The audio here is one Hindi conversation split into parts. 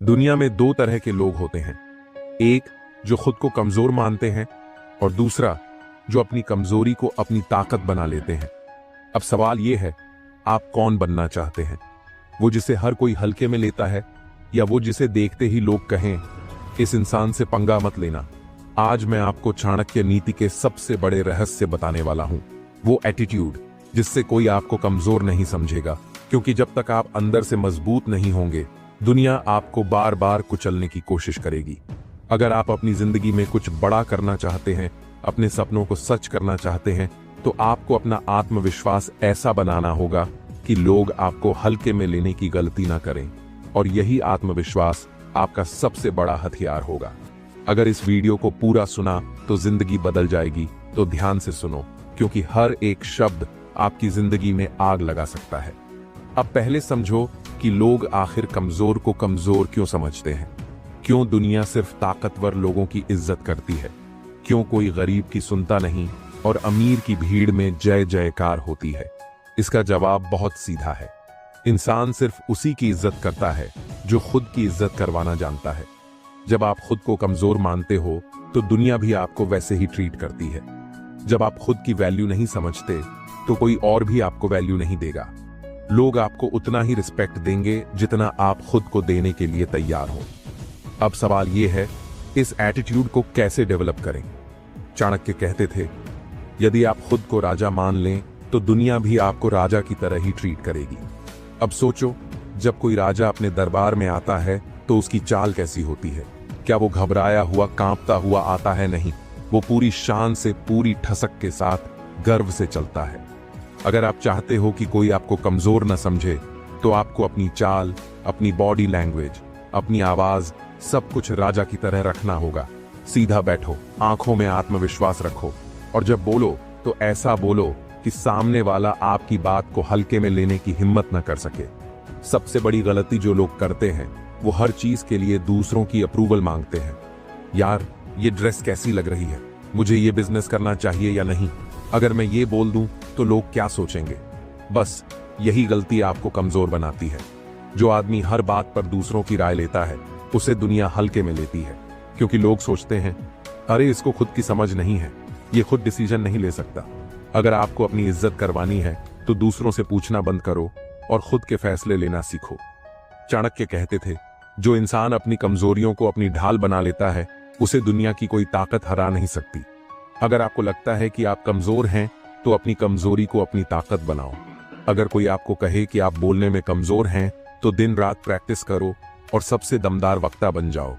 दुनिया में दो तरह के लोग होते हैं। एक जो खुद को कमजोर मानते हैं और दूसरा जो अपनी कमजोरी को अपनी ताकत बना लेते हैं। अब सवाल यह है, आप कौन बनना चाहते हैं? वो जिसे हर कोई हल्के में लेता है या वो जिसे देखते ही लोग कहें इस इंसान से पंगा मत लेना? आज मैं आपको चाणक्य नीति के सबसे बड़े रहस्य बताने वाला हूं। वो एटीट्यूड जिससे कोई आपको कमजोर नहीं समझेगा, क्योंकि जब तक आप अंदर से मजबूत नहीं होंगे दुनिया आपको बार बार कुचलने की कोशिश करेगी। अगर आप अपनी जिंदगी में कुछ बड़ा करना चाहते हैं, अपने सपनों को सच करना चाहते हैं, तो आपको अपना आत्मविश्वास ऐसा बनाना होगा कि लोग आपको हल्के में लेने की गलती ना करें। और यही आत्मविश्वास आपका सबसे बड़ा हथियार होगा। अगर इस वीडियो को पूरा सुना तो जिंदगी बदल जाएगी। तो ध्यान से सुनो, क्योंकि हर एक शब्द आपकी जिंदगी में आग लगा सकता है। अब पहले समझो कि लोग आखिर कमजोर को कमजोर क्यों समझते हैं। क्यों दुनिया सिर्फ ताकतवर लोगों की इज्जत करती है? क्यों कोई गरीब की सुनता नहीं और अमीर की भीड़ में जय जयकार होती है? इसका जवाब बहुत सीधा है। इंसान सिर्फ उसी की इज्जत करता है जो खुद की इज्जत करवाना जानता है। जब आप खुद को कमजोर मानते हो तो दुनिया भी आपको वैसे ही ट्रीट करती है। जब आप खुद की वैल्यू नहीं समझते तो कोई और भी आपको वैल्यू नहीं देगा। लोग आपको उतना ही रिस्पेक्ट देंगे जितना आप खुद को देने के लिए तैयार हो। अब सवाल यह है, इस एटीट्यूड को कैसे डेवलप करें? चाणक्य कहते थे, यदि आप खुद को राजा मान लें तो दुनिया भी आपको राजा की तरह ही ट्रीट करेगी। अब सोचो, जब कोई राजा अपने दरबार में आता है तो उसकी चाल कैसी होती है? क्या वो घबराया हुआ कांपता हुआ आता है? नहीं, वो पूरी शान से, पूरी ठसक के साथ गर्व से चलता है। अगर आप चाहते हो कि कोई आपको कमजोर न समझे तो आपको अपनी चाल, अपनी बॉडी लैंग्वेज, अपनी आवाज, सब कुछ राजा की तरह रखना होगा। सीधा बैठो, आंखों में आत्मविश्वास रखो और जब बोलो तो ऐसा बोलो कि सामने वाला आपकी बात को हल्के में लेने की हिम्मत न कर सके। सबसे बड़ी गलती जो लोग करते हैं वो हर चीज के लिए दूसरों की अप्रूवल मांगते हैं। यार, ये ड्रेस कैसी लग रही है? मुझे ये बिजनेस करना चाहिए या नहीं? अगर मैं ये बोल दूं तो लोग क्या सोचेंगे? बस यही गलती आपको कमजोर बनाती है। जो आदमी हर बात पर दूसरों की राय लेता है उसे दुनिया हल्के में लेती है, क्योंकि लोग सोचते हैं, अरे इसको खुद की समझ नहीं है, ये खुद डिसीजन नहीं ले सकता। अगर आपको अपनी इज्जत करवानी है तो दूसरों से पूछना बंद करो और खुद के फैसले लेना सीखो। चाणक्य कहते थे, जो इंसान अपनी कमजोरियों को अपनी ढाल बना लेता है उसे दुनिया की कोई ताकत हरा नहीं सकती। अगर आपको लगता है कि आप कमजोर हैं तो अपनी कमजोरी को अपनी ताकत बनाओ। अगर कोई आपको कहे कि आप बोलने में कमजोर हैं तो दिन रात प्रैक्टिस करो और सबसे दमदार वक्ता बन जाओ।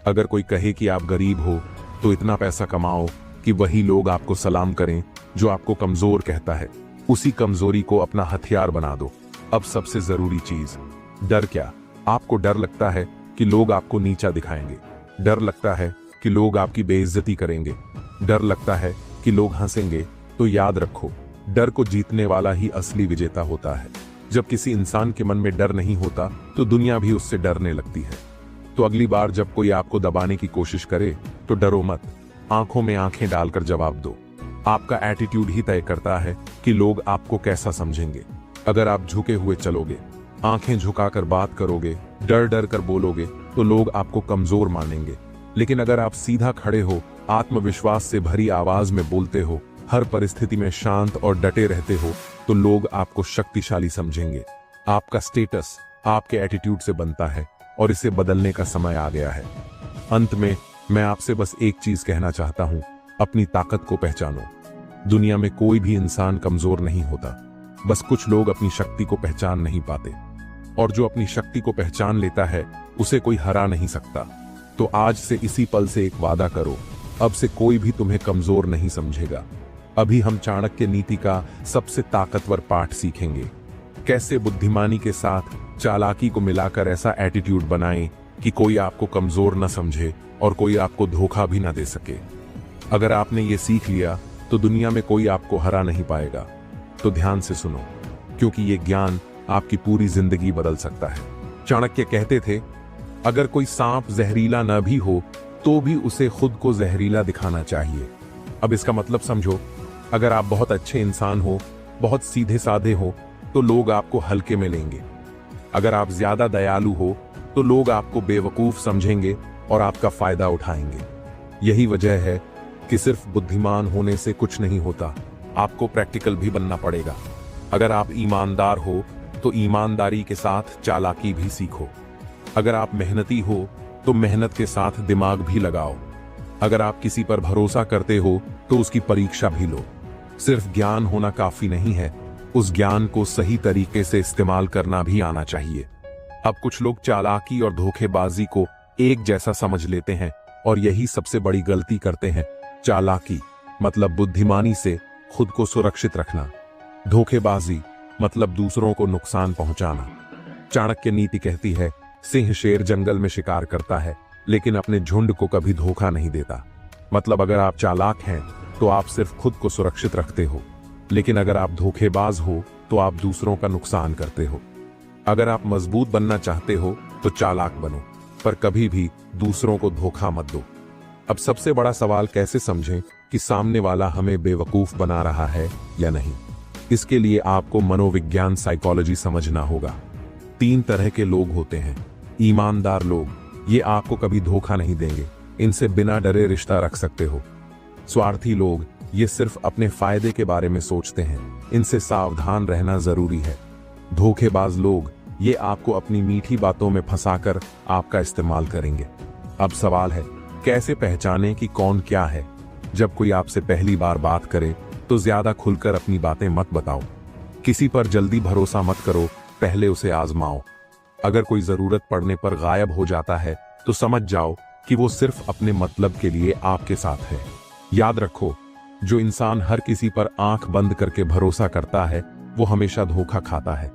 अगर कोई कहे कि आप गरीब हो तो इतना पैसा कमाओ कि वही लोग आपको सलाम करें जो आपको कमजोर कहता है। उसी कमजोरी को अपना हथियार बना दो। अब सबसे जरूरी चीज, डर क्या? आपको डर लगता है कि लोग आपको नीचा दिखाएंगे, डर लगता है कि लोग आपकी बेइज्जती करेंगे, डर लगता है कि लोग हंसेंगे, तो याद रखो, डर को जीतने वाला ही असली विजेता होता है। जब किसी इंसान के मन में डर नहीं होता तो दुनिया भी उससे डरने लगती है। तो अगली बार जब कोई आपको दबाने की कोशिश करे तो डरो मत, आंखों में आंखें डालकर जवाब दो। आपका एटीट्यूड ही तय करता है कि लोग आपको कैसा समझेंगे। अगर आप झुके हुए चलोगे, आंखें झुकाकर बात करोगे, डर डर कर बोलोगे, तो लोग आपको कमजोर मानेंगे। लेकिन अगर आप सीधा खड़े हो, आत्मविश्वास से भरी आवाज में बोलते हो, हर परिस्थिति में शांत और डटे रहते हो, तो लोग आपको शक्तिशाली समझेंगे। आपका स्टेटस आपके एटीट्यूड से बनता है और इसे बदलने का समय आ गया है। अंत में मैं आपसे बस एक चीज कहना चाहता हूं, अपनी ताकत को पहचानो। दुनिया में कोई भी इंसान कमजोर नहीं होता, बस कुछ लोग अपनी शक्ति को पहचान नहीं पाते। और जो अपनी शक्ति को पहचान लेता है उसे कोई हरा नहीं सकता। तो आज से इसी पल से एक वादा करो, अब से कोई भी तुम्हें कमजोर नहीं समझेगा। अभी हम चाणक्य नीति का सबसे ताकतवर पाठ सीखेंगे। कैसे बुद्धिमानी के साथ चालाकी को मिलाकर ऐसा एटीट्यूड बनाएं कि कोई आपको कमजोर न समझे और कोई आपको धोखा भी न दे सके। अगर आपने ये सीख लिया तो दुनिया में कोई आपको हरा नहीं पाएगा। तो ध्यान से सुनो, क्योंकि ये ज्ञान आपकी पूरी जिंदगी बदल सकता है। चाणक्य कहते थे, अगर कोई सांप जहरीला न भी हो तो भी उसे खुद को जहरीला दिखाना चाहिए। अब इसका मतलब समझो, अगर आप बहुत अच्छे इंसान हो, बहुत सीधे साधे हो, तो लोग आपको हल्के में लेंगे। अगर आप ज्यादा दयालु हो तो लोग आपको बेवकूफ समझेंगे और आपका फायदा उठाएंगे। यही वजह है कि सिर्फ बुद्धिमान होने से कुछ नहीं होता, आपको प्रैक्टिकल भी बनना पड़ेगा। अगर आप ईमानदार हो तो ईमानदारी के साथ चालाकी भी सीखो। अगर आप मेहनती हो तो मेहनत के साथ दिमाग भी लगाओ। अगर आप किसी पर भरोसा करते हो तो उसकी परीक्षा भी लो। सिर्फ ज्ञान होना काफी नहीं है, उस ज्ञान को सही तरीके से इस्तेमाल करना भी आना चाहिए। अब कुछ लोग चालाकी और धोखेबाजी को एक जैसा समझ लेते हैं और यही सबसे बड़ी गलती करते हैं। चालाकी मतलब बुद्धिमानी से खुद को सुरक्षित रखना, धोखेबाजी मतलब दूसरों को नुकसान पहुंचाना। चाणक्य नीति कहती है, सिंह शेर जंगल में शिकार करता है लेकिन अपने झुंड को कभी धोखा नहीं देता। मतलब अगर आप चालाक हैं तो आप सिर्फ खुद को सुरक्षित रखते हो, लेकिन अगर आप धोखेबाज हो तो आप दूसरों का नुकसान करते हो। अगर आप मजबूत बनना चाहते हो तो चालाक बनो, पर कभी भी दूसरों को धोखा मत दो। अब सबसे बड़ा सवाल कैसे समझें कि सामने वाला हमें बेवकूफ बना रहा है या नहीं। इसके लिए आपको मनोविज्ञान साइकोलॉजी समझना होगा। 3 तरह के लोग होते हैं। ईमानदार लोग, ये आपको कभी धोखा नहीं देंगे, इनसे बिना डरे रिश्ता रख सकते हो। स्वार्थी लोग, ये सिर्फ अपने फायदे के बारे में सोचते हैं, इनसे सावधान रहना जरूरी है। धोखेबाज लोग, ये आपको अपनी मीठी बातों में फंसाकर आपका इस्तेमाल करेंगे। अब सवाल है, कैसे पहचानें कि कौन क्या है। जब कोई आपसे पहली बार बात करे तो ज्यादा खुलकर अपनी बातें मत बताओ। किसी पर जल्दी भरोसा मत करो, पहले उसे आजमाओ। अगर कोई जरूरत पड़ने पर गायब हो जाता है तो समझ जाओ कि वो सिर्फ अपने मतलब के लिए आपके साथ है। याद रखो, जो इंसान हर किसी पर आंख बंद करके भरोसा करता है वो हमेशा धोखा खाता है।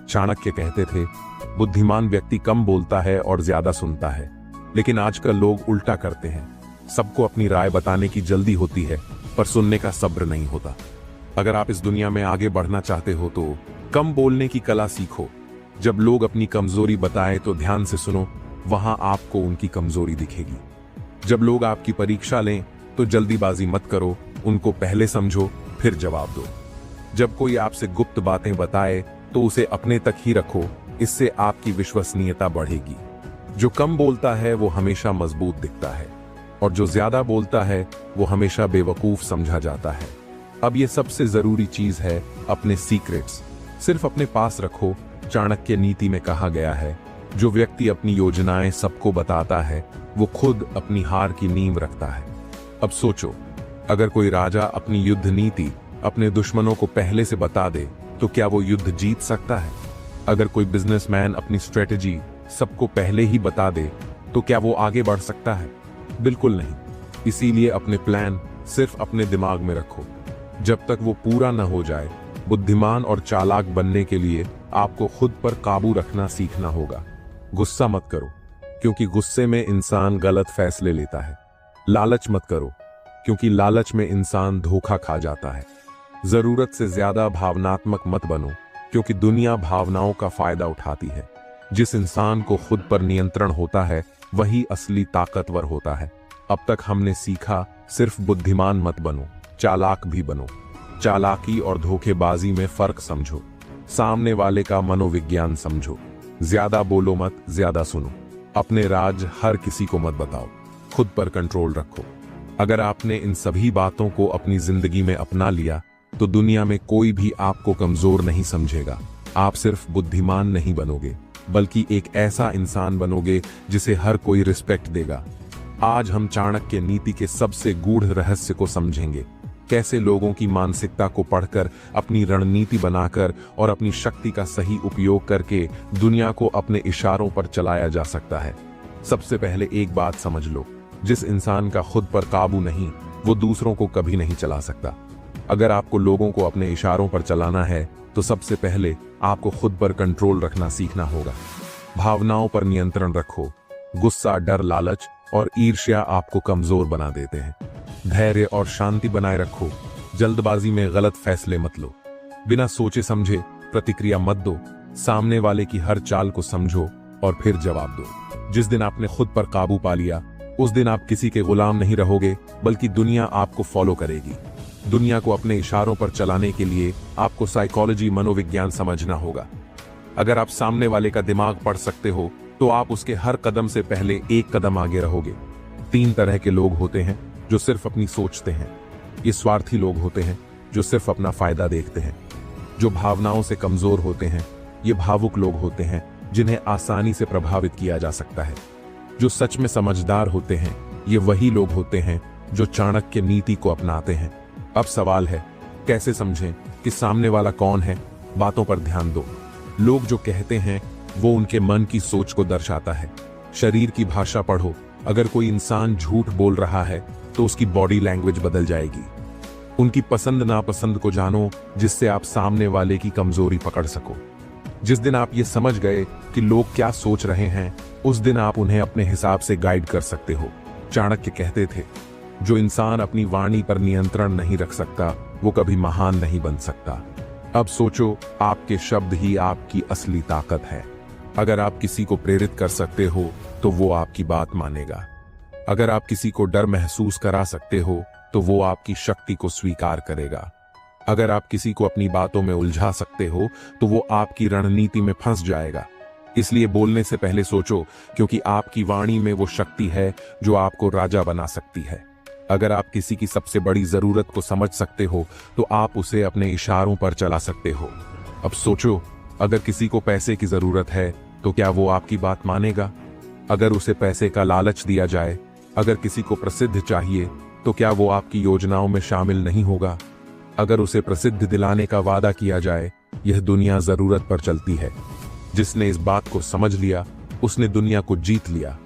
चाणक्य कहते थे, बुद्धिमान व्यक्ति कम बोलता है और ज्यादा सुनता है, लेकिन आजकल लोग उल्टा करते हैं। सबको अपनी राय बताने की जल्दी होती है पर सुनने का सब्र नहीं होता। अगर आप इस दुनिया में आगे बढ़ना चाहते हो तो कम बोलने की कला सीखो। जब लोग अपनी कमजोरी बताएं तो ध्यान से सुनो, वहां आपको उनकी कमजोरी दिखेगी। जब लोग आपकी परीक्षा लें तो जल्दीबाजी मत करो, उनको पहले समझो फिर जवाब दो। जब कोई आपसे गुप्त बातें बताए तो उसे अपने तक ही रखो, इससे आपकी विश्वसनीयता बढ़ेगी। जो कम बोलता है वो हमेशा मजबूत दिखता है और जो ज्यादा बोलता है वो हमेशा बेवकूफ समझा जाता है। अब ये सबसे जरूरी चीज है, अपने सीक्रेट्स सिर्फ अपने पास रखो। चाणक्य नीति में कहा गया है, जो व्यक्ति अपनी योजनाएं सबको बताता है वो खुद अपनी हार की नींव रखता है। अब सोचो, अगर कोई राजा अपनी युद्ध नीति अपने दुश्मनों को पहले से बता दे तो क्या वो युद्ध जीत सकता है? अगर कोई बिजनेसमैन अपनी स्ट्रेटजी सबको पहले ही बता दे तो क्या वो आगे बढ़ सकता है? बिल्कुल नहीं। इसीलिए अपने प्लान सिर्फ अपने दिमाग में रखो, जब तक वो पूरा न हो जाए। बुद्धिमान और चालाक बनने के लिए आपको खुद पर काबू रखना सीखना होगा। गुस्सा मत करो, क्योंकि गुस्से में इंसान गलत फैसले लेता है। लालच मत करो, क्योंकि लालच में इंसान धोखा खा जाता है। जरूरत से ज्यादा भावनात्मक मत बनो, क्योंकि दुनिया भावनाओं का फायदा उठाती है। जिस इंसान को खुद पर नियंत्रण होता है वही असली ताकतवर होता है। अब तक हमने सीखा, सिर्फ बुद्धिमान मत बनो, चालाक भी बनो। चालाकी और धोखेबाजी में फर्क समझो, सामने वाले का मनोविज्ञान समझो। ज्यादा बोलो मत, ज्यादा सुनो। अपने राज हर किसी को मत बताओ, खुद पर कंट्रोल रखो। अगर आपने इन सभी बातों को अपनी जिंदगी में अपना लिया तो दुनिया में कोई भी आपको कमजोर नहीं समझेगा। आप सिर्फ बुद्धिमान नहीं बनोगे, बल्कि एक ऐसा इंसान बनोगे जिसे हर कोई रिस्पेक्ट देगा। आज हम चाणक्य नीति के सबसे गूढ़ रहस्य को समझेंगे, कैसे लोगों की मानसिकता को पढ़कर अपनी रणनीति बनाकर और अपनी शक्ति का सही उपयोग करके दुनिया को अपने इशारों पर चलाया जा सकता है। सबसे पहले एक बात समझ लो, जिस इंसान का खुद पर काबू नहीं वो दूसरों को कभी नहीं चला सकता। अगर आपको लोगों को अपने इशारों पर चलाना है तो सबसे पहले आपको खुद पर कंट्रोल रखना सीखना होगा। भावनाओं पर नियंत्रण रखो। गुस्सा, डर, लालच और ईर्ष्या आपको कमजोर बना देते हैं। धैर्य और शांति बनाए रखो। जल्दबाजी में गलत फैसले मत लो। बिना सोचे समझे प्रतिक्रिया मत दो। सामने वाले की हर चाल को समझो और फिर जवाब दो। जिस दिन आपने खुद पर काबू पा लिया उस दिन आप किसी के गुलाम नहीं रहोगे, बल्कि दुनिया आपको फॉलो करेगी। दुनिया को अपने इशारों पर चलाने के लिए आपको साइकोलॉजी, मनोविज्ञान समझना होगा। अगर आप सामने वाले का दिमाग पढ़ सकते हो तो आप उसके हर कदम से पहले एक कदम आगे रहोगे। 3 तरह के लोग होते हैं जो सिर्फ अपनी सोचते हैं। ये स्वार्थी लोग होते हैं जो सिर्फ अपना फायदा देखते हैं। जो भावनाओं से कमजोर होते हैं ये भावुक लोग होते हैं जिन्हें आसानी से प्रभावित किया जा सकता है। जो सच में समझदार होते हैं ये वही लोग होते हैं जो चाणक्य नीति को अपनाते हैं। अब सवाल है, कैसे समझें कि सामने वाला कौन है? बातों पर ध्यान दो। लोग जो कहते हैं वो उनके मन की सोच को दर्शाता है। शरीर की भाषा पढ़ो। अगर कोई इंसान झूठ बोल रहा है तो उसकी बॉडी लैंग्वेज बदल जाएगी। उनकी पसंद नापसंद को जानो जिससे आप सामने वाले की कमजोरी पकड़ सको। जिस दिन आप ये समझ गए कि लोग क्या सोच रहे हैं उस दिन आप उन्हें अपने हिसाब से गाइड कर सकते हो। चाणक्य कहते थे, जो इंसान अपनी वाणी पर नियंत्रण नहीं रख सकता वो कभी महान नहीं बन सकता। अब सोचो, आपके शब्द ही आपकी असली ताकत है। अगर आप किसी को प्रेरित कर सकते हो तो वो आपकी बात मानेगा। अगर आप किसी को डर महसूस करा सकते हो तो वो आपकी शक्ति को स्वीकार करेगा। अगर आप किसी को अपनी बातों में उलझा सकते हो तो वो आपकी रणनीति में फंस जाएगा। इसलिए बोलने से पहले सोचो, क्योंकि आपकी वाणी में वो शक्ति है जो आपको राजा बना सकती है। अगर आप किसी की सबसे बड़ी जरूरत को समझ सकते हो तो आप उसे अपने इशारों पर चला सकते हो। अब सोचो, अगर किसी को पैसे की जरूरत है तो क्या वो आपकी बात मानेगा? अगर उसे पैसे का लालच दिया जाए, अगर किसी को प्रसिद्ध चाहिए तो क्या वो आपकी योजनाओं में शामिल नहीं होगा? अगर उसे प्रसिद्ध दिलाने का वादा किया जाए, यह दुनिया जरूरत पर चलती है। जिसने इस बात को समझ लिया उसने दुनिया को जीत लिया।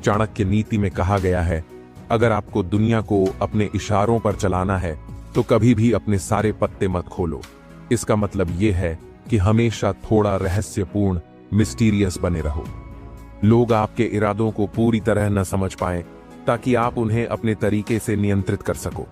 चाणक्य नीति में कहा गया है, अगर आपको दुनिया को अपने इशारों पर चलाना है तो कभी भी अपने सारे पत्ते मत खोलो। इसका मतलब यह है कि हमेशा थोड़ा रहस्यपूर्ण, मिस्टीरियस बने रहो। लोग आपके इरादों को पूरी तरह न समझ पाएं ताकि आप उन्हें अपने तरीके से नियंत्रित कर सको।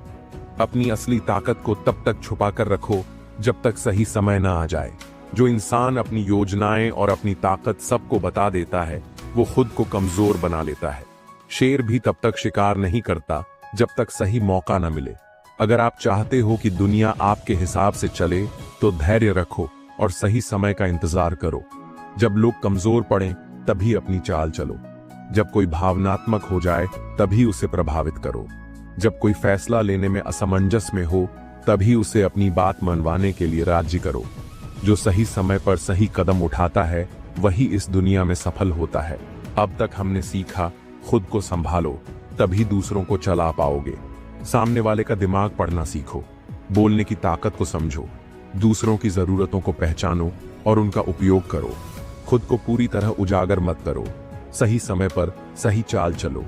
अपनी असली ताकत को तब तक छुपा कर रखो जब तक सही समय न आ जाए। जो इंसान अपनी योजनाएं और अपनी ताकत सबको बता देता है वो खुद को कमजोर बना लेता है। शेर भी तब तक शिकार नहीं करता जब तक सही मौका न मिले। अगर आप चाहते हो कि दुनिया आपके हिसाब से चले तो धैर्य रखो और सही समय का इंतजार करो। जब लोग कमजोर पड़ें तभी अपनी चाल चलो। जब कोई भावनात्मक हो जाए तभी उसे प्रभावित करो। जब कोई फैसला लेने में असमंजस में हो तभी उसे अपनी बात मनवाने के लिए राजी करो। जो सही समय पर सही कदम उठाता है वही इस दुनिया में सफल होता है। अब तक हमने सीखा, खुद को संभालो तभी दूसरों को चला पाओगे। सामने वाले का दिमाग पढ़ना सीखो, बोलने की ताकत को समझो, दूसरों की जरूरतों को पहचानो और उनका उपयोग करो। खुद को पूरी तरह उजागर मत करो, सही समय पर सही चाल चलो।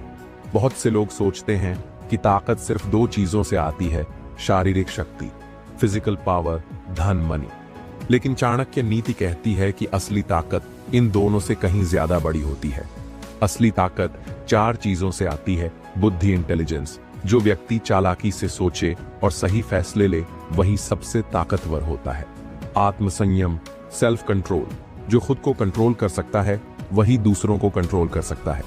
बहुत से लोग सोचते हैं कि ताकत सिर्फ 2 चीजों से आती है, शारीरिक शक्ति, फिजिकल पावर, धन, मनी। लेकिन चाणक्य नीति कहती है कि असली ताकत इन दोनों से कहीं ज्यादा बड़ी होती है। असली ताकत 4 चीजों से आती है। बुद्धि, इंटेलिजेंस। जो व्यक्ति चालाकी से सोचे और सही फैसले ले वही सबसे ताकतवर होता है। आत्मसंयम, सेल्फ कंट्रोल। जो खुद को कंट्रोल कर सकता है वही दूसरों को कंट्रोल कर सकता है।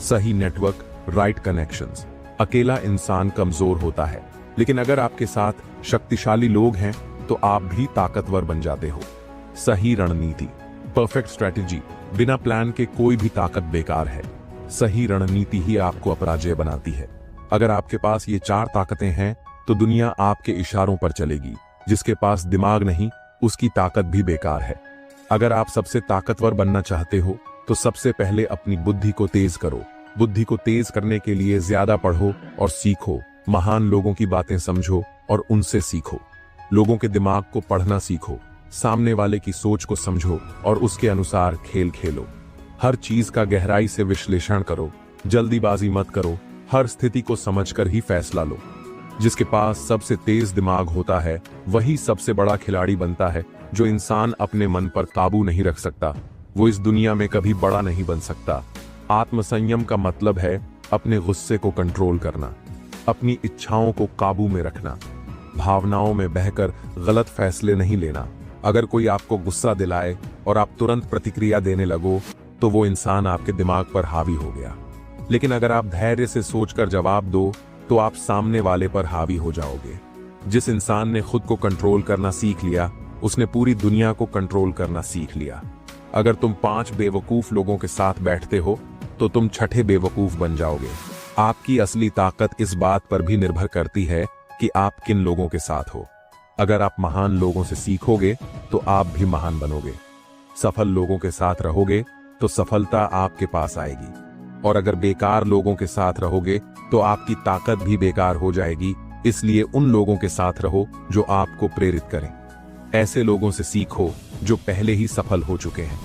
सही नेटवर्क, राइट कनेक्शंस। अकेला इंसान कमजोर होता है, लेकिन अगर आपके साथ शक्तिशाली लोग हैं तो आप भी ताकतवर बन जाते हो। सही रणनीति, परफेक्ट स्ट्रेटेजी। बिना प्लान के कोई भी ताकत बेकार है। सही रणनीति ही आपको अपराजय बनाती है। अगर आपके पास ये 4 ताकतें हैं तो दुनिया आपके इशारों पर चलेगी। जिसके पास दिमाग नहीं उसकी ताकत भी बेकार है। अगर आप सबसे ताकतवर बनना चाहते हो तो सबसे पहले अपनी बुद्धि को तेज करो। बुद्धि को तेज करने के लिए ज्यादा पढ़ो और सीखो। महान लोगों की बातें समझो और उनसे सीखो। लोगों के दिमाग को पढ़ना सीखो। सामने वाले की सोच को समझो और उसके अनुसार खेल खेलो। हर चीज का गहराई से विश्लेषण करो। जल्दीबाजी मत करो। हर स्थिति को समझकर ही फैसला लो। जिसके पास सबसे तेज दिमाग होता है वही सबसे बड़ा खिलाड़ी बनता है। जो इंसान अपने मन पर काबू नहीं रख सकता वो इस दुनिया में कभी बड़ा नहीं बन सकता। आत्मसंयम का मतलब है अपने गुस्से को कंट्रोल करना, अपनी इच्छाओं को काबू में रखना, भावनाओं में बहकर गलत फैसले नहीं लेना। अगर कोई आपको गुस्सा दिलाए और आप तुरंत प्रतिक्रिया देने लगो तो वो इंसान आपके दिमाग पर हावी हो गया। लेकिन अगर आप धैर्य से सोचकर जवाब दो तो आप सामने वाले पर हावी हो जाओगे। जिस इंसान ने खुद को कंट्रोल करना सीख लिया उसने पूरी दुनिया को कंट्रोल करना सीख लिया। अगर तुम 5 बेवकूफ लोगों के साथ बैठते हो तो तुम छठे बेवकूफ बन जाओगे। आपकी असली ताकत इस बात पर भी निर्भर करती है कि आप किन लोगों के साथ हो। अगर आप महान लोगों से सीखोगे तो आप भी महान बनोगे। सफल लोगों के साथ रहोगे तो सफलता आपके पास आएगी, और अगर बेकार लोगों के साथ रहोगे तो आपकी ताकत भी बेकार हो जाएगी। इसलिए उन लोगों के साथ रहो जो आपको प्रेरित करें। ऐसे लोगों से सीखो जो पहले ही सफल हो चुके हैं।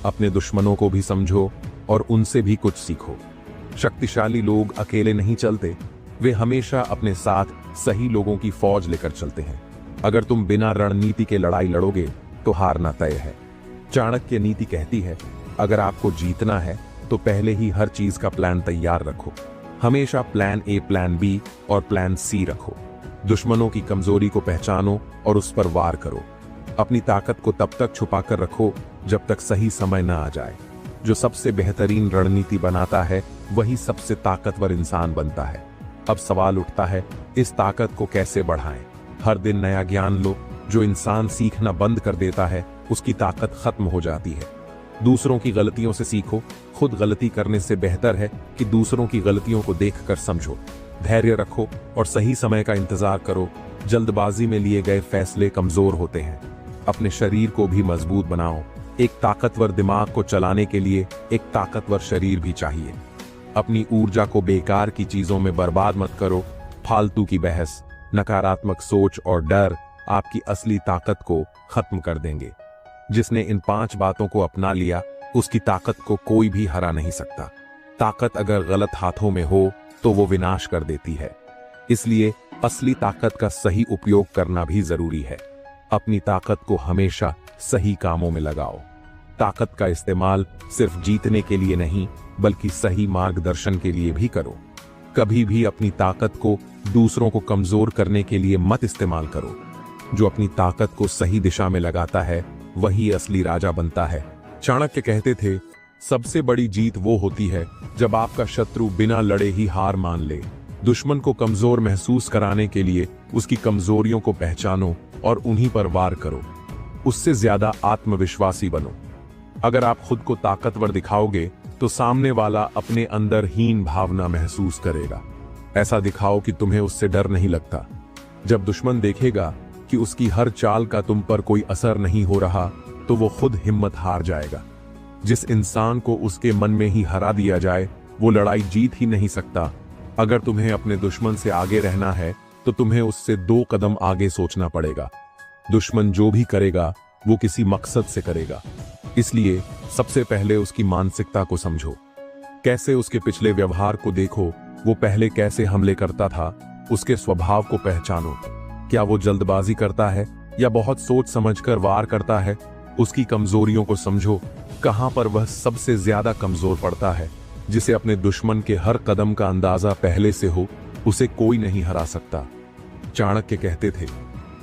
अपने दुश्मनों को भी समझो और उनसे भी कुछ सीखो। शक्तिशाली लोग अकेले नहीं चलते, वे हमेशा अपने साथ सही लोगों की फौज लेकर चलते हैं। अगर तुम बिना रणनीति के लड़ाई लड़ोगे तो हारना तय है। चाणक्य नीति कहती है, अगर आपको जीतना है तो पहले ही हर चीज का प्लान तैयार रखो। हमेशा प्लान ए, प्लान बी और प्लान सी रखो। दुश्मनों की कमजोरी को पहचानो और उस पर वार करो। अपनी ताकत को तब तक छुपा कर रखो जब तक सही समय न आ जाए। जो सबसे बेहतरीन रणनीति बनाता है वही सबसे ताकतवर इंसान बनता है। अब सवाल उठता है, इस ताकत को कैसे बढ़ाएं? हर दिन नया ज्ञान लो। जो इंसान सीखना बंद कर देता है उसकी ताकत खत्म हो जाती है। दूसरों की गलतियों से सीखो। खुद गलती करने से बेहतर है कि दूसरों की गलतियों को देखकर समझो। धैर्य रखो और सही समय का इंतजार करो। जल्दबाजी में लिए गए फैसले कमजोर होते हैं। अपने शरीर को भी मजबूत बनाओ। एक ताकतवर दिमाग को चलाने के लिए एक ताकतवर शरीर भी चाहिए। अपनी ऊर्जा को बेकार की चीजों में बर्बाद मत करो। फालतू की बहस, नकारात्मक सोच और डर आपकी असली ताकत को खत्म कर देंगे। जिसने इन 5 बातों को अपना लिया उसकी ताकत को कोई भी हरा नहीं सकता। ताकत अगर गलत हाथों में हो तो वो विनाश कर देती है। इसलिए असली ताकत का सही उपयोग करना भी जरूरी है। अपनी ताकत को हमेशा सही कामों में लगाओ। ताकत का इस्तेमाल सिर्फ जीतने के लिए नहीं बल्कि सही मार्गदर्शन के लिए भी करो। कभी भी अपनी ताकत को दूसरों को कमजोर करने के लिए मत इस्तेमाल करो। जो अपनी ताकत को सही दिशा में लगाता है वही असली राजा बनता है। चाणक्य कहते थे, सबसे बड़ी जीत वो होती है जब आपका शत्रु बिना लड़े ही हार मान ले। दुश्मन को कमजोर महसूस कराने के लिए उसकी कमजोरियों को पहचानो और उन्हीं पर वार करो। उससे ज्यादा आत्मविश्वासी बनो। अगर आप खुद को ताकतवर दिखाओगे तो सामने वाला अपने अंदर हीन भावना महसूस करेगा। ऐसा दिखाओ कि तुम्हें उससे डर नहीं लगता। जब दुश्मन देखेगा कि उसकी हर चाल का तुम पर कोई असर नहीं हो रहा तो वो खुद हिम्मत हार जाएगा। जिस इंसान को उसके मन में ही हरा दिया जाए वो लड़ाई जीत ही नहीं सकता। अगर तुम्हें अपने दुश्मन से आगे रहना है तो तुम्हें उससे 2 कदम आगे सोचना पड़ेगा। दुश्मन जो भी करेगा वो किसी मकसद से करेगा। इसलिए सबसे पहले उसकी मानसिकता को समझो। कैसे उसके पिछले व्यवहार को देखो। वो पहले कैसे हमले करता था, उसके स्वभाव को पहचानो। क्या वो जल्दबाजी करता है या बहुत सोच समझकर वार करता है? उसकी कमजोरियों को समझो। कहां पर वह सबसे ज्यादा कमजोर पड़ता है? जिसे अपने दुश्मन के हर कदम का अंदाजा पहले से हो उसे कोई नहीं हरा सकता। चाणक्य कहते थे,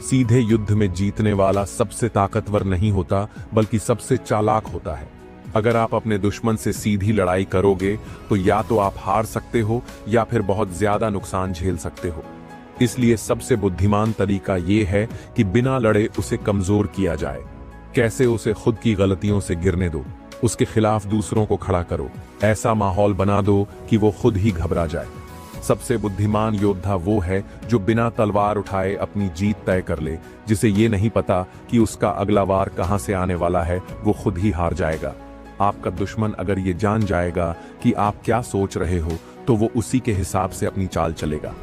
सीधे युद्ध में जीतने वाला सबसे ताकतवर नहीं होता बल्कि सबसे चालाक होता है। अगर आप अपने दुश्मन से सीधी लड़ाई करोगे तो या तो आप हार सकते हो या फिर बहुत ज्यादा नुकसान झेल सकते हो। इसलिए सबसे बुद्धिमान तरीका यह है कि बिना लड़े उसे कमजोर किया जाए। कैसे? उसे खुद की गलतियों से गिरने दो। उसके खिलाफ दूसरों को खड़ा करो। ऐसा माहौल बना दो कि वो खुद ही घबरा जाए। सबसे बुद्धिमान योद्धा वो है जो बिना तलवार उठाए अपनी जीत तय कर ले। जिसे ये नहीं पता कि उसका अगला वार कहां से आने वाला है, वो खुद ही हार जाएगा। आपका दुश्मन अगर ये जान जाएगा कि आप क्या सोच रहे हो तो वो उसी के हिसाब से अपनी चाल चलेगा।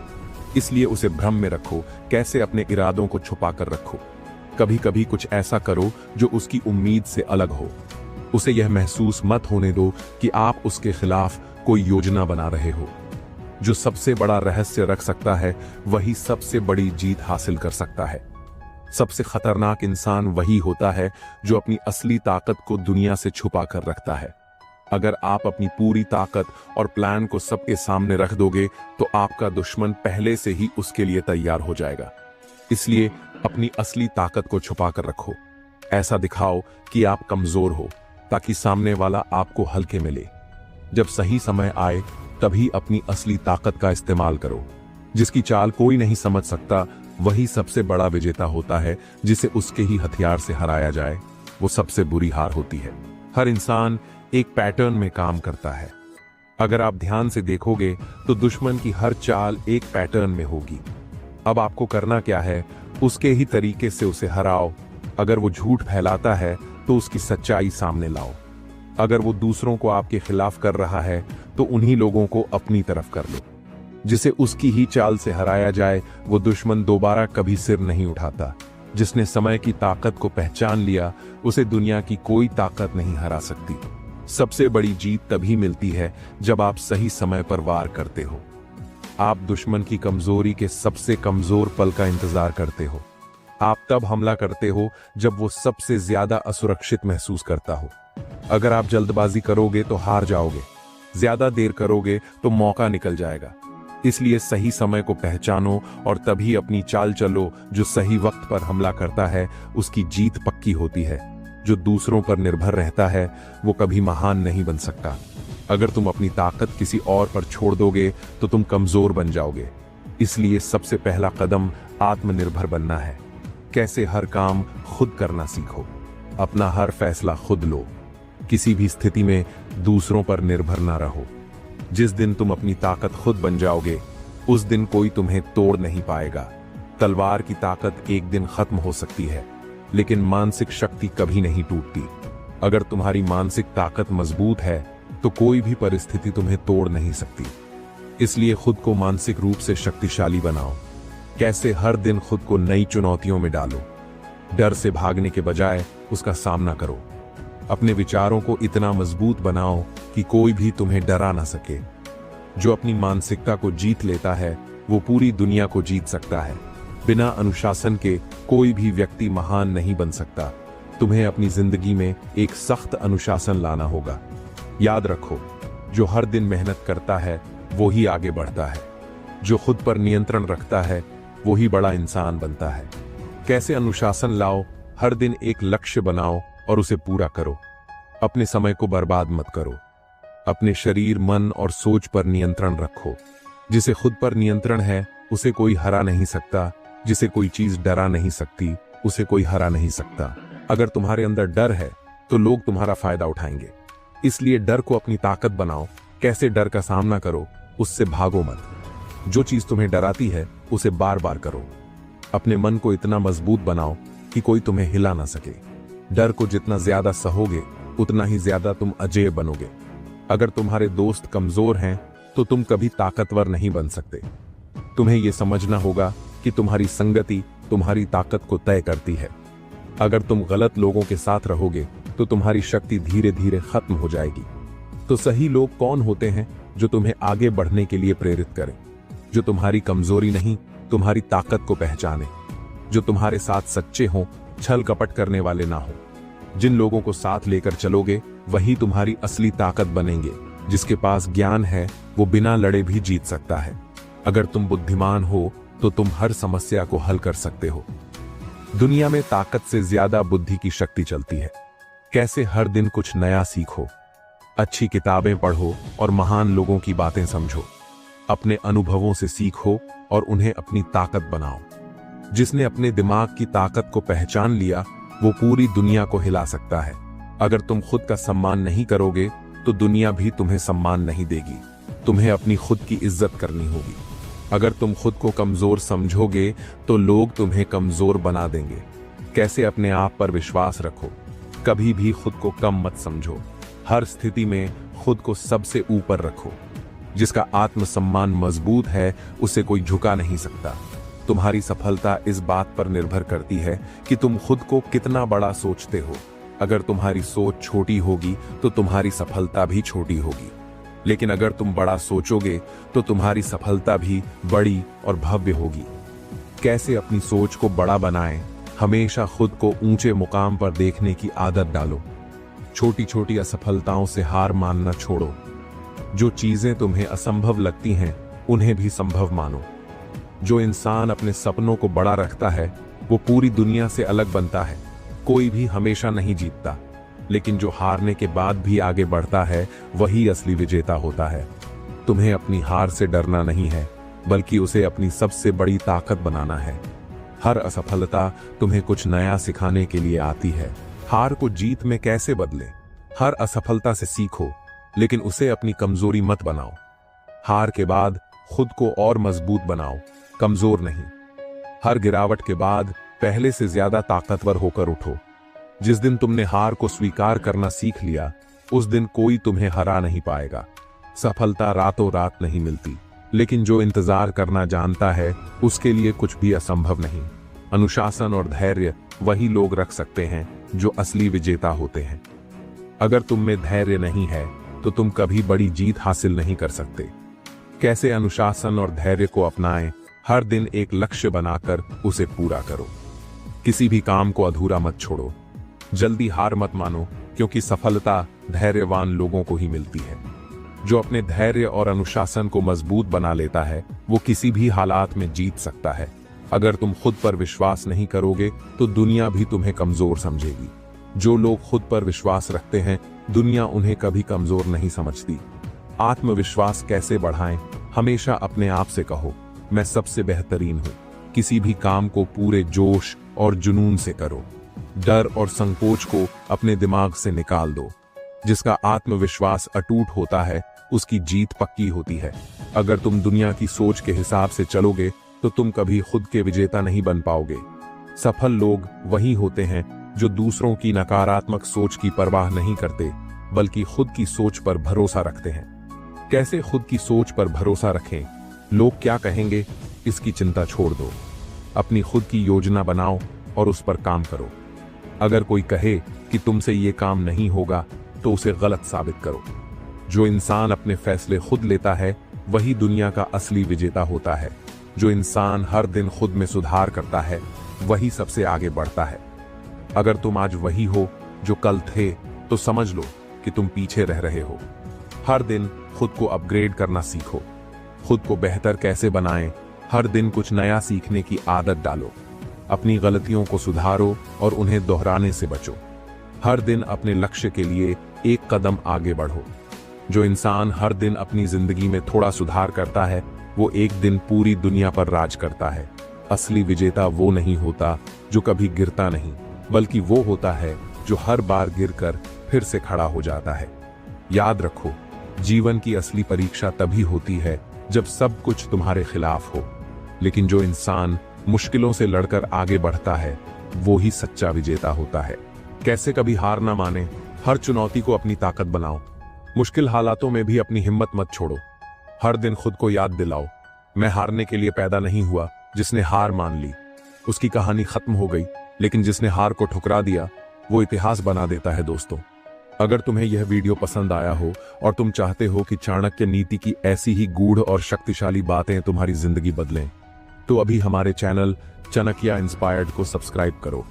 इसलिए उसे भ्रम में रखो। कैसे? अपने इरादों को छुपा कर रखो। कभी कभी कुछ ऐसा करो जो उसकी उम्मीद से अलग हो। उसे यह महसूस मत होने दो कि आप उसके खिलाफ कोई योजना बना रहे हो। जो सबसे बड़ा रहस्य रख सकता है वही सबसे बड़ी जीत हासिल कर सकता है। सबसे खतरनाक इंसान वही होता है जो अपनी असली ताकत को दुनिया से छुपा कर रखता है। अगर आप अपनी पूरी ताकत और प्लान को सबके सामने रख दोगे तो आपका दुश्मन पहले से ही उसके लिए तैयार हो जाएगा। इसलिए अपनी असली ताकत को छुपा कर रखो। ऐसा दिखाओ कि आप कमजोर हो ताकि सामने वाला आपको हल्के में ले। जब सही समय आए तभी अपनी असली ताकत का इस्तेमाल करो। जिसकी चाल कोई नहीं समझ सकता वही सबसे बड़ा विजेता होता है। जिसे उसके ही हथियार से हराया जाए वो सबसे बुरी हार होती है। हर इंसान एक पैटर्न में काम करता है। अगर आप ध्यान से देखोगे तो दुश्मन की हर चाल एक पैटर्न में होगी। अब आपको करना क्या है, उसके ही तरीके से उसे हराओ। अगर वो झूठ फैलाता है तो उसकी सच्चाई सामने लाओ। अगर वो दूसरों को आपके खिलाफ कर रहा है तो उन्हीं लोगों को अपनी तरफ कर लो। जिसे उसकी ही चाल से हराया जाए वो दुश्मन दोबारा कभी सिर नहीं उठाता। जिसने समय की ताकत को पहचान लिया उसे दुनिया की कोई ताकत नहीं हरा सकती। सबसे बड़ी जीत तभी मिलती है जब आप सही समय पर वार करते हो। आप दुश्मन की कमजोरी के सबसे कमजोर पल का इंतजार करते हो। आप तब हमला करते हो जब वो सबसे ज्यादा असुरक्षित महसूस करता हो। अगर आप जल्दबाजी करोगे तो हार जाओगे, ज्यादा देर करोगे तो मौका निकल जाएगा। इसलिए सही समय को पहचानो और तभी अपनी चाल चलो। जो सही वक्त पर हमला करता है उसकी जीत पक्की होती है। जो दूसरों पर निर्भर रहता है वो कभी महान नहीं बन सकता। अगर तुम अपनी ताकत किसी और पर छोड़ दोगे तो तुम कमजोर बन जाओगे। इसलिए सबसे पहला कदम आत्मनिर्भर बनना है। कैसे हर काम खुद करना सीखो। अपना हर फैसला खुद लो। किसी भी स्थिति में दूसरों पर निर्भर ना रहो। जिस दिन तुम अपनी ताकत खुद बन जाओगे उस दिन कोई तुम्हें तोड़ नहीं पाएगा। तलवार की ताकत एक दिन खत्म हो सकती है लेकिन मानसिक शक्ति कभी नहीं टूटती। अगर तुम्हारी मानसिक ताकत मजबूत है तो कोई भी परिस्थिति तुम्हें तोड़ नहीं सकती। इसलिए खुद को मानसिक रूप से शक्तिशाली बनाओ। कैसे हर दिन खुद को नई चुनौतियों में डालो। डर से भागने के बजाय उसका सामना करो। अपने विचारों को इतना मजबूत बनाओ कि कोई भी तुम्हें डरा ना सके। जो अपनी मानसिकता को जीत लेता है वो पूरी दुनिया को जीत सकता है। बिना अनुशासन के कोई भी व्यक्ति महान नहीं बन सकता। तुम्हें अपनी जिंदगी में एक सख्त अनुशासन लाना होगा। याद रखो, जो हर दिन मेहनत करता है वो ही आगे बढ़ता है। जो खुद पर नियंत्रण रखता है वो ही बड़ा इंसान बनता है। कैसे अनुशासन लाओ? हर दिन एक लक्ष्य बनाओ और उसे पूरा करो। अपने समय को बर्बाद मत करो। अपने शरीर, मन और सोच पर नियंत्रण रखो। जिसे खुद पर नियंत्रण है उसे कोई हरा नहीं सकता। जिसे कोई चीज डरा नहीं सकती उसे कोई हरा नहीं सकता। अगर तुम्हारे अंदर डर है तो लोग तुम्हारा फायदा उठाएंगे। इसलिए डर को अपनी ताकत बनाओ। कैसे डर का सामना करो? उससे भागो मत। जो चीज तुम्हें डराती है उसे बार बार करो। अपने मन को इतना मजबूत बनाओ कि कोई तुम्हें हिला ना सके। डर को जितना ज्यादा सहोगे उतना ही ज्यादा तुम अजेय बनोगे। अगर तुम्हारे दोस्त कमजोर हैं तो तुम कभी ताकतवर नहीं बन सकते। तुम्हें यह समझना होगा कि तुम्हारी संगति तुम्हारी ताकत को तय करती है। अगर तुम गलत लोगों के साथ रहोगे तो तुम्हारी शक्ति धीरे धीरे खत्म हो जाएगी। तो सही लोग कौन होते हैं? जो तुम्हें आगे बढ़ने के लिए प्रेरित करें। जो तुम्हारी कमजोरी नहीं तुम्हारी ताकत को पहचाने। जो तुम्हारे साथ सच्चे हों, छल कपट करने वाले ना हो। जिन लोगों को साथ लेकर चलोगे वही तुम्हारी असली ताकत बनेंगे। जिसके पास ज्ञान है वो बिना लड़े भी जीत सकता है। अगर तुम बुद्धिमान हो तो तुम हर समस्या को हल कर सकते हो। दुनिया में ताकत से ज्यादा बुद्धि की शक्ति चलती है। कैसे हर दिन कुछ नया सीखो। अच्छी किताबें पढ़ो और महान लोगों की बातें समझो। अपने अनुभवों से सीखो और उन्हें अपनी ताकत बनाओ। जिसने अपने दिमाग की ताकत को पहचान लिया वो पूरी दुनिया को हिला सकता है। अगर तुम खुद का सम्मान नहीं करोगे तो दुनिया भी तुम्हें सम्मान नहीं देगी। तुम्हें अपनी खुद की इज्जत करनी होगी। अगर तुम खुद को कमजोर समझोगे तो लोग तुम्हें कमजोर बना देंगे। कैसे अपने आप पर विश्वास रखो। कभी भी खुद को कम मत समझो। हर स्थिति में खुद को सबसे ऊपर रखो। जिसका आत्मसम्मान मजबूत है उसे कोई झुका नहीं सकता। तुम्हारी सफलता इस बात पर निर्भर करती है कि तुम खुद को कितना बड़ा सोचते हो। अगर तुम्हारी सोच छोटी होगी तो तुम्हारी सफलता भी छोटी होगी। लेकिन अगर तुम बड़ा सोचोगे तो तुम्हारी सफलता भी बड़ी और भव्य होगी। कैसे अपनी सोच को बड़ा बनाएं? हमेशा खुद को ऊंचे मुकाम पर देखने की आदत डालो। छोटी छोटी असफलताओं से हार मानना छोड़ो। जो चीजें तुम्हें असंभव लगती हैं उन्हें भी संभव मानो। जो इंसान अपने सपनों को बड़ा रखता है वो पूरी दुनिया से अलग बनता है। कोई भी हमेशा नहीं जीतता, लेकिन जो हारने के बाद भी आगे बढ़ता है वही असली विजेता होता है। तुम्हें अपनी हार से डरना नहीं है, बल्कि उसे अपनी सबसे बड़ी ताकत बनाना है। हर असफलता तुम्हें कुछ नया सिखाने के लिए आती है। हार को जीत में कैसे बदलें? हर असफलता से सीखो, लेकिन उसे अपनी कमजोरी मत बनाओ। हार के बाद खुद को और मजबूत बनाओ, कमजोर नहीं। हर गिरावट के बाद पहले से ज्यादा ताकतवर होकर उठो। जिस दिन तुमने हार को स्वीकार करना सीख लिया, उस दिन कोई तुम्हें हरा नहीं पाएगा। सफलता रातों रात नहीं मिलती, लेकिन जो इंतजार करना जानता है उसके लिए कुछ भी असंभव नहीं। अनुशासन और धैर्य वही लोग रख सकते हैं जो असली विजेता होते हैं। अगर तुम में धैर्य नहीं है तो तुम कभी बड़ी जीत हासिल नहीं कर सकते। कैसे अनुशासन और धैर्य को अपनाएं? हर दिन एक लक्ष्य बनाकर उसे पूरा करो। किसी भी काम को अधूरा मत छोड़ो। जल्दी हार मत मानो, क्योंकि सफलता धैर्यवान लोगों को ही मिलती है। जो अपने धैर्य और अनुशासन को मजबूत बना लेता है वो किसी भी हालात में जीत सकता है। अगर तुम खुद पर विश्वास नहीं करोगे तो दुनिया भी तुम्हें कमजोर समझेगी। जो लोग खुद पर विश्वास रखते हैं, दुनिया उन्हें कभी कमजोर नहीं समझती। आत्मविश्वास कैसे बढ़ाएं? हमेशा अपने आप से कहो, मैं सबसे बेहतरीन हूं। किसी भी काम को पूरे जोश और जुनून से करो। डर और संकोच को अपने दिमाग से निकाल दो। जिसका आत्मविश्वास अटूट होता है उसकी जीत पक्की होती है। अगर तुम दुनिया की सोच के हिसाब से चलोगे तो तुम कभी खुद के विजेता नहीं बन पाओगे। सफल लोग वही होते हैं जो दूसरों की नकारात्मक सोच की परवाह नहीं करते, बल्कि खुद की सोच पर भरोसा रखते हैं। कैसे खुद की सोच पर भरोसा रखें? लोग क्या कहेंगे, इसकी चिंता छोड़ दो। अपनी खुद की योजना बनाओ और उस पर काम करो। अगर कोई कहे कि तुमसे ये काम नहीं होगा तो उसे गलत साबित करो। जो इंसान अपने फैसले खुद लेता है वही दुनिया का असली विजेता होता है। जो इंसान हर दिन खुद में सुधार करता है वही सबसे आगे बढ़ता है। अगर तुम आज वही हो जो कल थे तो समझ लो कि तुम पीछे रह रहे हो। हर दिन खुद को अपग्रेड करना सीखो। खुद को बेहतर कैसे बनाएं? हर दिन कुछ नया सीखने की आदत डालो। अपनी गलतियों को सुधारो और उन्हें दोहराने से बचो। हर दिन अपने लक्ष्य के लिए एक कदम आगे बढ़ो। जो इंसान हर दिन अपनी जिंदगी में थोड़ा सुधार करता है वो एक दिन पूरी दुनिया पर राज करता है। असली विजेता वो नहीं होता जो कभी गिरता नहीं, बल्कि वो होता है जो हर बार गिरकर फिर से खड़ा हो जाता है। याद रखो, जीवन की असली परीक्षा तभी होती है जब सब कुछ तुम्हारे खिलाफ हो, लेकिन जो इंसान मुश्किलों से लड़कर आगे बढ़ता है वो ही सच्चा विजेता होता है। कैसे कभी हार ना माने? हर चुनौती को अपनी ताकत बनाओ। मुश्किल हालातों में भी अपनी हिम्मत मत छोड़ो। हर दिन खुद को याद दिलाओ, मैं हारने के लिए पैदा नहीं हुआ। जिसने हार मान ली उसकी कहानी खत्म हो गई, लेकिन जिसने हार को ठुकरा दिया वो इतिहास बना देता है। दोस्तों, अगर तुम्हें यह वीडियो पसंद आया हो और तुम चाहते हो कि चाणक्य नीति की ऐसी ही गूढ़ और शक्तिशाली बातें तुम्हारी जिंदगी बदलें, तो अभी हमारे चैनल चाणक्य इंस्पायर्ड को सब्सक्राइब करो।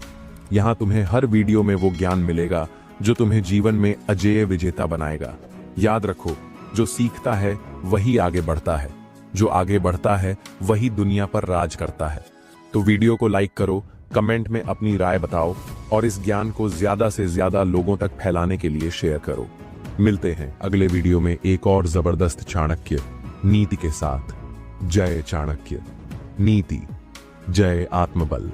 यहाँ तुम्हें हर वीडियो में वो ज्ञान मिलेगा जो तुम्हें जीवन में अजेय विजेता बनाएगा। याद रखो, जो सीखता है वही आगे बढ़ता है, जो आगे बढ़ता है वही दुनिया पर राज करता है। तो वीडियो को लाइक करो, कमेंट में अपनी राय बताओ और इस ज्ञान को ज्यादा से ज्यादा लोगों तक फैलाने के लिए शेयर करो। मिलते हैं अगले वीडियो में एक और जबरदस्त चाणक्य नीति के साथ। जय चाणक्य नीति, जय आत्मबल।